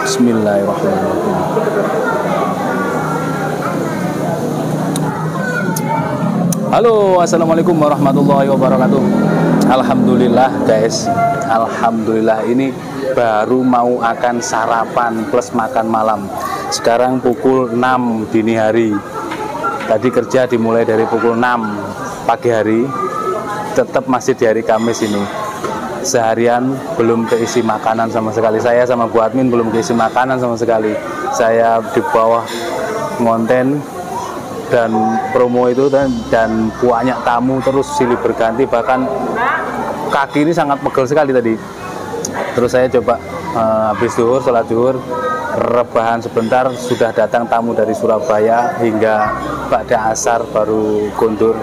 Bismillahirrahmanirrahim. Halo, assalamualaikum warahmatullahi wabarakatuh. Alhamdulillah guys, alhamdulillah ini baru mau akan sarapan plus makan malam. Sekarang pukul 6 dini hari. Tadi kerja dimulai dari pukul 6 pagi hari, tetap masih di hari Kamis ini. Seharian belum keisi makanan sama sekali. Saya sama Bu Admin belum keisi makanan sama sekali. Saya di bawah konten dan promo itu dan banyak tamu terus silih berganti, bahkan kaki ini sangat pegel sekali tadi. Terus saya coba habis zuhur, sholat zuhur, rebahan sebentar, sudah datang tamu dari Surabaya hingga ba'da asar baru gondur.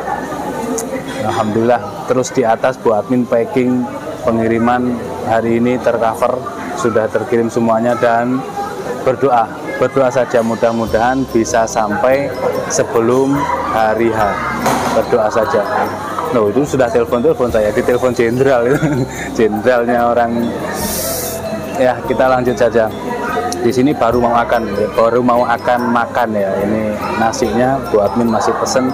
Alhamdulillah. Terus di atas Bu Admin packing pengiriman hari ini tercover, sudah terkirim semuanya, dan berdoa saja mudah-mudahan bisa sampai sebelum hari H. Berdoa saja. Loh, itu sudah telepon saya, di telepon jenderal itu. Jenderalnya orang. Ya, kita lanjut saja. Di sini baru mau akan makan ya. Ini nasinya Bu Admin masih pesen,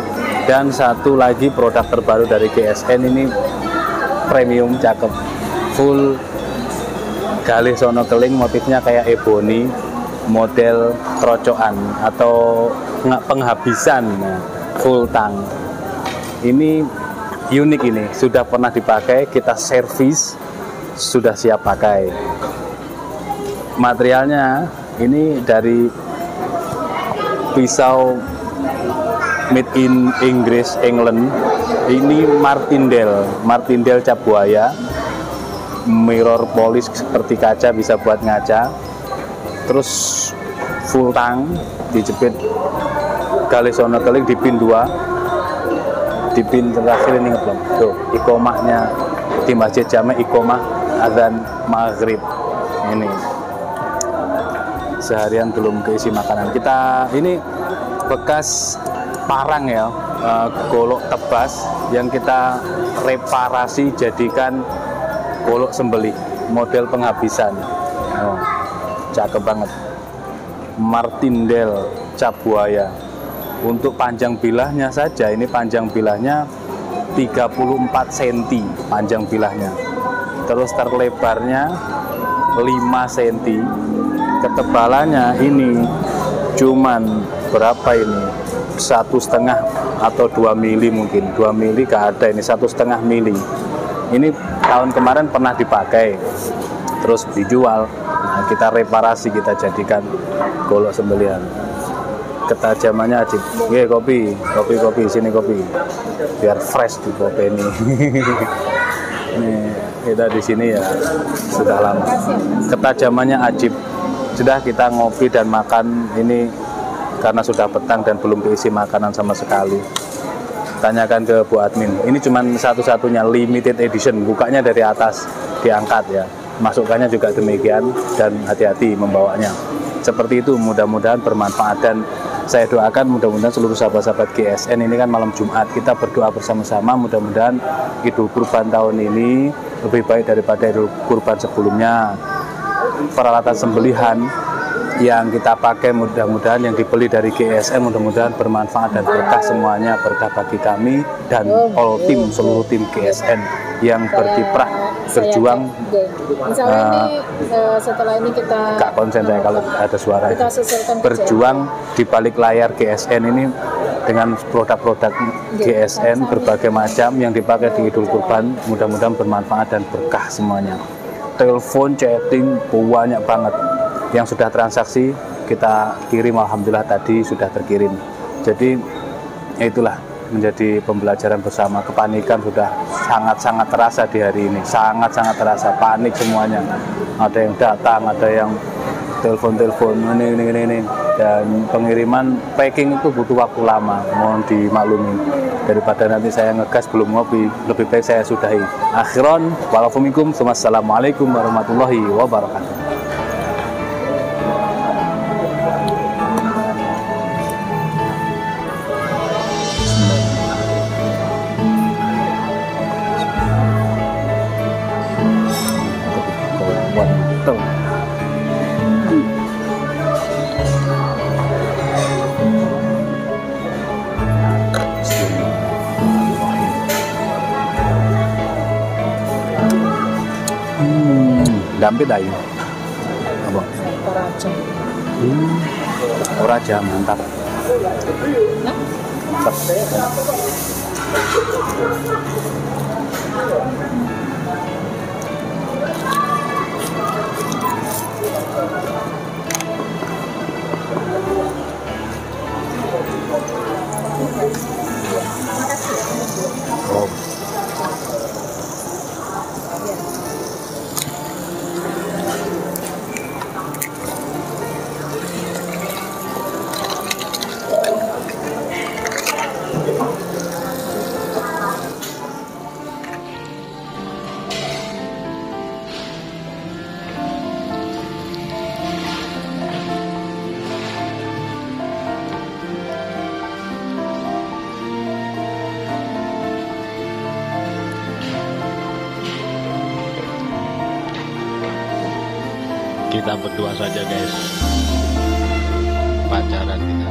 dan satu lagi produk terbaru dari GSN ini premium, cakep, full galih sono keling, motifnya kayak ebony, model krocokan atau penghabisan, full tang. Ini unik, ini sudah pernah dipakai, kita servis, sudah siap pakai. Materialnya ini dari pisau made in Inggris, England. Ini Martindale cap buaya, mirror polish seperti kaca, bisa buat ngaca. Terus full tang, dijepit galesono keling di pin 2, di pin terakhir ini ngeplong. Tuh, ikomahnya di masjid Jami, ikomah adzan maghrib. Ini seharian belum keisi makanan. Kita ini bekas parang ya, golok tebas yang kita reparasi jadikan golok sembelih model penghabisan. Oh, cakep banget. Martindale cap buaya. Untuk panjang bilahnya saja, ini panjang bilahnya 34 cm panjang bilahnya. Terus terlebarnya 5 cm. Ketebalannya ini cuman berapa ini? 1,5 atau 2 mili, mungkin 2 mili gak ada, ini 1,5 mili. Ini tahun kemarin pernah dipakai terus dijual. Nah, kita reparasi, kita jadikan golok sembelihan. Ketajamannya ajib. Oke, kopi sini kopi biar fresh di kopi ini. Nih, kita di sini ya sudah lama. Ketajamannya ajib. Sudah kita ngopi dan makan ini karena sudah petang dan belum diisi makanan sama sekali. Tanyakan ke Bu Admin. Ini cuma satu-satunya limited edition, bukanya dari atas diangkat ya. Masukkannya juga demikian, dan hati-hati membawanya. Seperti itu, mudah-mudahan bermanfaat, dan saya doakan mudah-mudahan seluruh sahabat-sahabat GSN ini kan malam Jumat, kita berdoa bersama-sama, mudah-mudahan Idul Kurban tahun ini lebih baik daripada Idul Kurban sebelumnya. Peralatan sembelihan yang kita pakai mudah-mudahan yang dibeli dari GSN mudah-mudahan bermanfaat dan berkah semuanya, berkah bagi kami dan all tim, seluruh tim GSN yang berkiprah berjuang. Setelah ini kita gak konsen saya kalau ada suara kita berjuang di balik layar GSN ini dengan produk-produk GSN berbagai macam yang dipakai di Idul Kurban, mudah-mudahan bermanfaat dan berkah semuanya. Telepon, chatting banyak banget. Yang sudah transaksi kita kirim, alhamdulillah tadi sudah terkirim. Jadi itulah menjadi pembelajaran bersama. Kepanikan sudah sangat-sangat terasa di hari ini, sangat-sangat terasa, panik semuanya. Ada yang datang, ada yang telepon ini, dan pengiriman packing itu butuh waktu lama, mohon dimaklumi. Daripada nanti saya ngegas belum ngopi, lebih baik saya sudahi. Akhiran, walafumikum, wassalamualaikum warahmatullahi wabarakatuh. Dampit ayo. Apa? Toraja. Toraja mantap. Mantap. Oh. Kita berdua saja guys, pacaran kita.